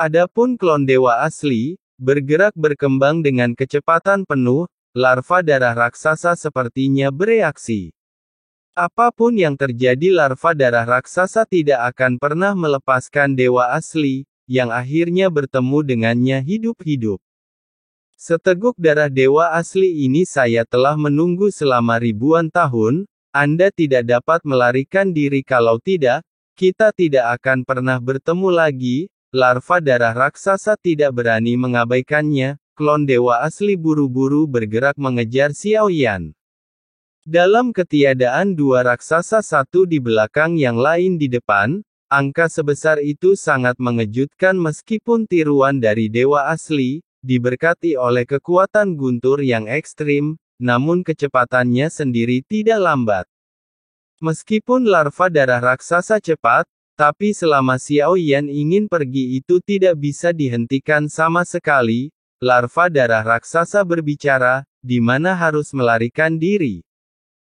Adapun klon dewa asli, bergerak berkembang dengan kecepatan penuh, larva darah raksasa sepertinya bereaksi. Apapun yang terjadi, larva darah raksasa tidak akan pernah melepaskan dewa asli, yang akhirnya bertemu dengannya hidup-hidup. Seteguk darah dewa asli ini saya telah menunggu selama ribuan tahun. Anda tidak dapat melarikan diri, kalau tidak, kita tidak akan pernah bertemu lagi. Larva darah raksasa tidak berani mengabaikannya. Klon dewa asli buru-buru bergerak mengejar Xiao Yan. Dalam ketiadaan dua raksasa, satu di belakang yang lain di depan, angka sebesar itu sangat mengejutkan. Meskipun tiruan dari dewa asli, diberkati oleh kekuatan guntur yang ekstrim, namun kecepatannya sendiri tidak lambat. Meskipun larva darah raksasa cepat, tapi selama Xiao Yan ingin pergi itu tidak bisa dihentikan sama sekali. Larva darah raksasa berbicara, di mana harus melarikan diri.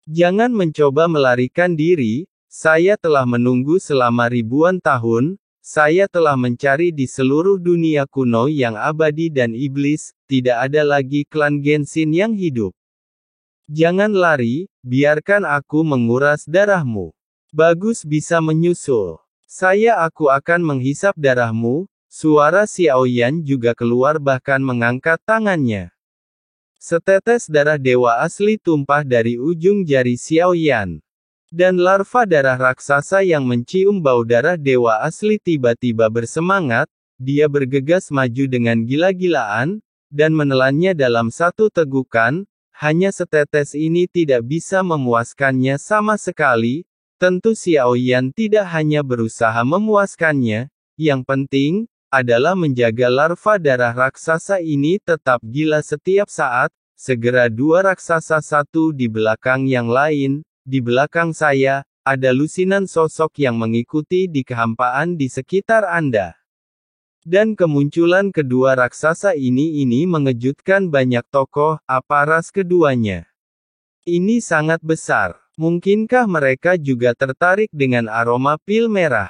Jangan mencoba melarikan diri, saya telah menunggu selama ribuan tahun, saya telah mencari di seluruh dunia kuno yang abadi dan iblis, tidak ada lagi klan Genshin yang hidup. Jangan lari, biarkan aku menguras darahmu. Bagus, bisa menyusul. Aku akan menghisap darahmu. Suara Xiao Yan juga keluar, bahkan mengangkat tangannya. Setetes darah dewa asli tumpah dari ujung jari Xiao Yan. Dan larva darah raksasa yang mencium bau darah dewa asli tiba-tiba bersemangat, dia bergegas maju dengan gila-gilaan, dan menelannya dalam satu tegukan. Hanya setetes ini tidak bisa memuaskannya sama sekali. Tentu Xiao Yan tidak hanya berusaha memuaskannya, yang penting adalah menjaga larva darah raksasa ini tetap gila setiap saat. Segera dua raksasa, satu di belakang yang lain. Di belakang saya, ada lusinan sosok yang mengikuti di kehampaan di sekitar Anda. Dan kemunculan kedua raksasa ini mengejutkan banyak tokoh. Apa ras keduanya? Ini sangat besar. Mungkinkah mereka juga tertarik dengan aroma pil merah?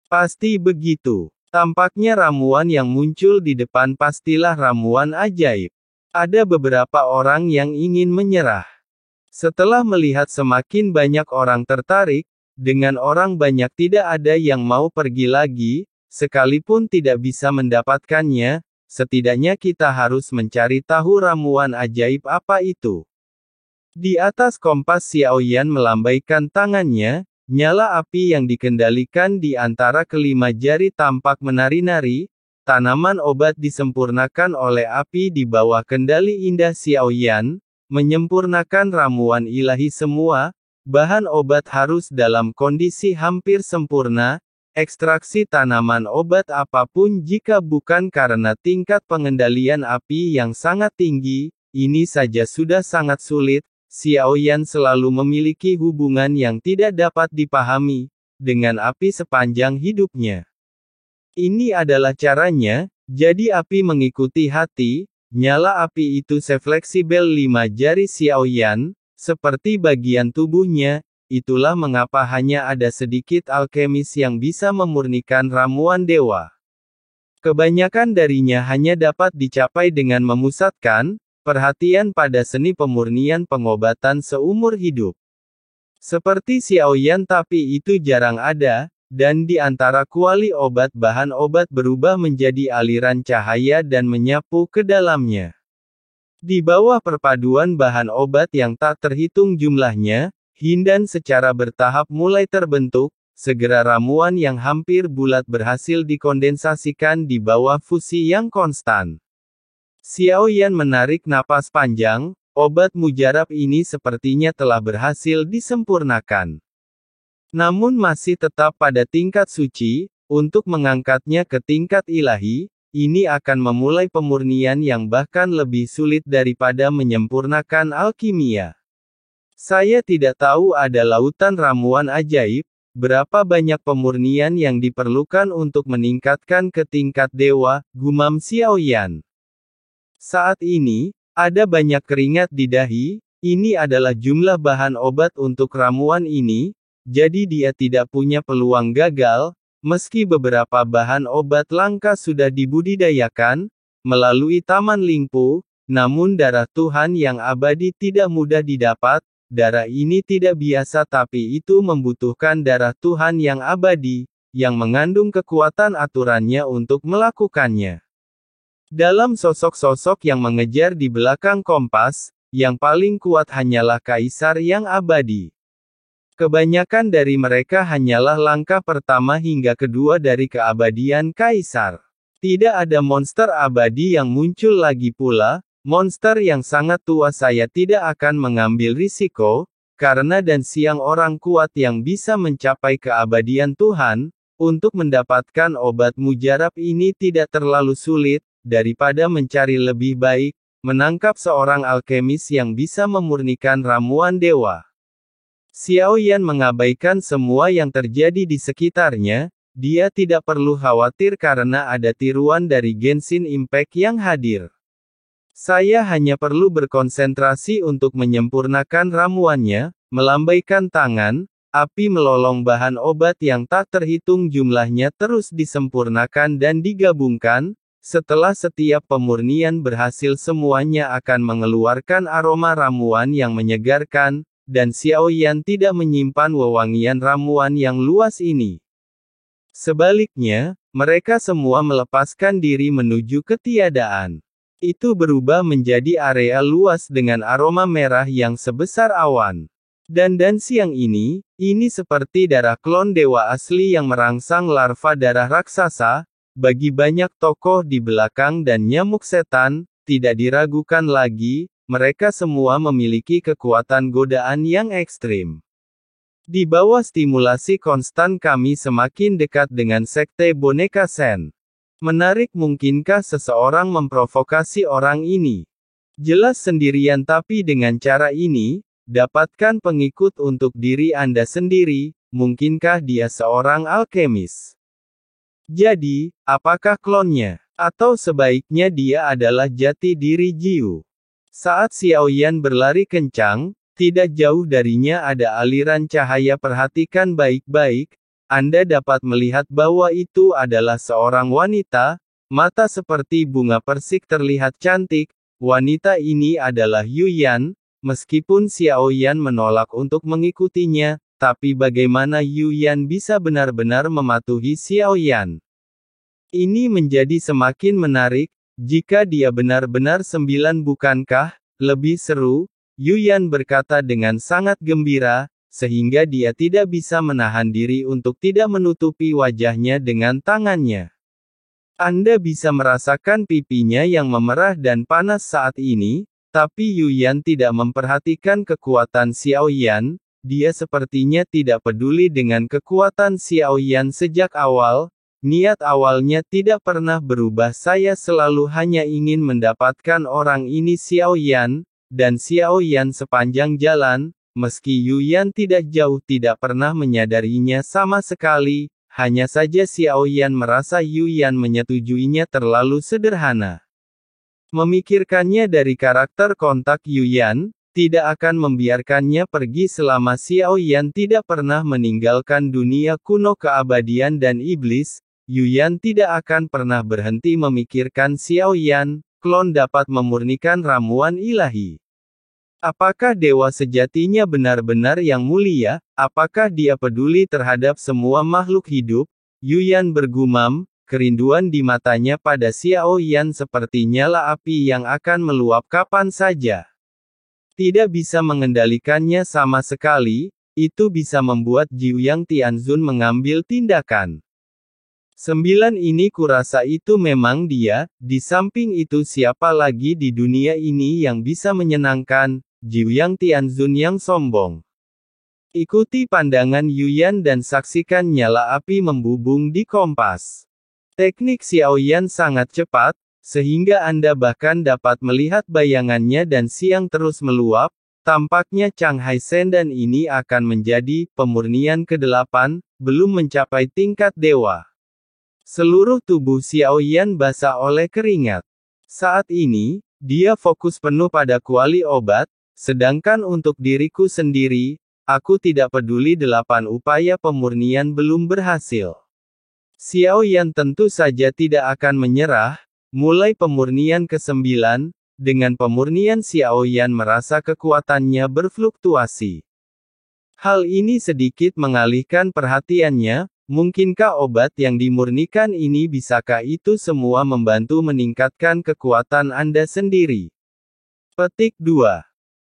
Pasti begitu. Tampaknya ramuan yang muncul di depan pastilah ramuan ajaib. Ada beberapa orang yang ingin menyerah. Setelah melihat semakin banyak orang tertarik, dengan orang banyak tidak ada yang mau pergi lagi, sekalipun tidak bisa mendapatkannya, setidaknya kita harus mencari tahu ramuan ajaib apa itu. Di atas kompas Xiao Yan melambaikan tangannya, nyala api yang dikendalikan di antara kelima jari tampak menari-nari. Tanaman obat disempurnakan oleh api di bawah kendali indah Xiao Yan, menyempurnakan ramuan ilahi semua. Bahan obat harus dalam kondisi hampir sempurna. Ekstraksi tanaman obat apapun jika bukan karena tingkat pengendalian api yang sangat tinggi, ini saja sudah sangat sulit. Xiao Yan selalu memiliki hubungan yang tidak dapat dipahami dengan api sepanjang hidupnya. Ini adalah caranya, jadi api mengikuti hati. Nyala api itu sefleksibel lima jari Xiao Yan, seperti bagian tubuhnya. Itulah mengapa hanya ada sedikit alkemis yang bisa memurnikan ramuan dewa. Kebanyakan darinya hanya dapat dicapai dengan memusatkan perhatian pada seni pemurnian pengobatan seumur hidup. Seperti Xiao Yan, tapi itu jarang ada, dan di antara kuali obat, bahan obat berubah menjadi aliran cahaya dan menyapu ke dalamnya. Di bawah perpaduan bahan obat yang tak terhitung jumlahnya, Hindan secara bertahap mulai terbentuk. Segera ramuan yang hampir bulat berhasil dikondensasikan di bawah fusi yang konstan. Xiao Yan menarik napas panjang, obat mujarab ini sepertinya telah berhasil disempurnakan. Namun masih tetap pada tingkat suci. Untuk mengangkatnya ke tingkat ilahi, ini akan memulai pemurnian yang bahkan lebih sulit daripada menyempurnakan alkimia. Saya tidak tahu, ada lautan ramuan ajaib. Berapa banyak pemurnian yang diperlukan untuk meningkatkan ke tingkat dewa, gumam Xiao Yan. Saat ini, ada banyak keringat di dahi. Ini adalah jumlah bahan obat untuk ramuan ini, jadi dia tidak punya peluang gagal. Meski beberapa bahan obat langka sudah dibudidayakan melalui Taman Lingpu, namun darah Tuhan yang abadi tidak mudah didapat. Darah ini tidak biasa, tapi itu membutuhkan darah Tuhan yang abadi, yang mengandung kekuatan aturannya untuk melakukannya. Dalam sosok-sosok yang mengejar di belakang kompas, yang paling kuat hanyalah Kaisar yang abadi. Kebanyakan dari mereka hanyalah langkah pertama hingga kedua dari keabadian Kaisar. Tidak ada monster abadi yang muncul lagi pula, monster yang sangat tua. Saya tidak akan mengambil risiko, karena dan siang orang kuat yang bisa mencapai keabadian Tuhan, untuk mendapatkan obat mujarab ini tidak terlalu sulit, daripada mencari lebih baik, menangkap seorang alkemis yang bisa memurnikan ramuan dewa. Xiao Yan mengabaikan semua yang terjadi di sekitarnya, dia tidak perlu khawatir karena ada tiruan dari Genshin Impact yang hadir. Saya hanya perlu berkonsentrasi untuk menyempurnakan ramuannya, melambaikan tangan, api melolong bahan obat yang tak terhitung jumlahnya terus disempurnakan dan digabungkan. Setelah setiap pemurnian berhasil, semuanya akan mengeluarkan aroma ramuan yang menyegarkan, dan Xiao Yan tidak menyimpan wewangian ramuan yang luas ini. Sebaliknya, mereka semua melepaskan diri menuju ketiadaan. Itu berubah menjadi area luas dengan aroma merah yang sebesar awan. Dan siang ini seperti darah klon dewa asli yang merangsang larva darah raksasa. Bagi banyak tokoh di belakang dan nyamuk setan, tidak diragukan lagi, mereka semua memiliki kekuatan godaan yang ekstrim. Di bawah stimulasi konstan kami semakin dekat dengan sekte boneka Sen. Menarik, mungkinkah seseorang memprovokasi orang ini? Jelas sendirian, tapi dengan cara ini, dapatkan pengikut untuk diri Anda sendiri. Mungkinkah dia seorang alkemis? Jadi, apakah klonnya? Atau sebaiknya dia adalah jati diri Jiu? Saat Xiao Yan berlari kencang, tidak jauh darinya ada aliran cahaya. Perhatikan baik-baik, Anda dapat melihat bahwa itu adalah seorang wanita, mata seperti bunga persik terlihat cantik. Wanita ini adalah Yu Yan. Meskipun Xiao Yan menolak untuk mengikutinya, tapi bagaimana Yu Yan bisa benar-benar mematuhi Xiao Yan? Ini menjadi semakin menarik, jika dia benar-benar 9, bukankah? Lebih seru, Yu Yan berkata dengan sangat gembira, sehingga dia tidak bisa menahan diri untuk tidak menutupi wajahnya dengan tangannya. Anda bisa merasakan pipinya yang memerah dan panas saat ini, tapi Yu Yan tidak memperhatikan kekuatan Xiao Yan. Dia sepertinya tidak peduli dengan kekuatan Xiao Yan sejak awal. Niat awalnya tidak pernah berubah. Saya selalu hanya ingin mendapatkan orang ini, Xiao Yan, dan Xiao Yan sepanjang jalan, meski Yu Yan tidak jauh, tidak pernah menyadarinya sama sekali. Hanya saja Xiao Yan merasa Yu Yan menyetujuinya terlalu sederhana. Memikirkannya dari karakter kontak Yu Yan, tidak akan membiarkannya pergi selama Xiao Yan tidak pernah meninggalkan dunia kuno keabadian dan iblis. Yu Yan tidak akan pernah berhenti memikirkan Xiao Yan. Klon dapat memurnikan ramuan ilahi. Apakah dewa sejatinya benar-benar yang mulia? Apakah dia peduli terhadap semua makhluk hidup? Yu Yan bergumam, kerinduan di matanya pada Xiao Yan seperti nyala api yang akan meluap kapan saja. Tidak bisa mengendalikannya sama sekali, itu bisa membuat Jiuyang Tianzun mengambil tindakan. 9 ini kurasa itu memang dia, di samping itu siapa lagi di dunia ini yang bisa menyenangkan, Jiuyang Tianzun yang sombong. Ikuti pandangan Yu Yan dan saksikan nyala api membubung di kompas. Teknik Xiao Yan sangat cepat, sehingga Anda bahkan dapat melihat bayangannya dan siang terus meluap. Tampaknya Chang Haisen dan ini akan menjadi pemurnian ke-8, belum mencapai tingkat dewa. Seluruh tubuh Xiao Yan basah oleh keringat. Saat ini, dia fokus penuh pada kuali obat, sedangkan untuk diriku sendiri, aku tidak peduli 8 upaya pemurnian belum berhasil. Xiao Yan tentu saja tidak akan menyerah. Mulai pemurnian ke-9, dengan pemurnian Xiao Yan merasa kekuatannya berfluktuasi. Hal ini sedikit mengalihkan perhatiannya. Mungkinkah obat yang dimurnikan ini bisakah itu semua membantu meningkatkan kekuatan Anda sendiri? Petik 2.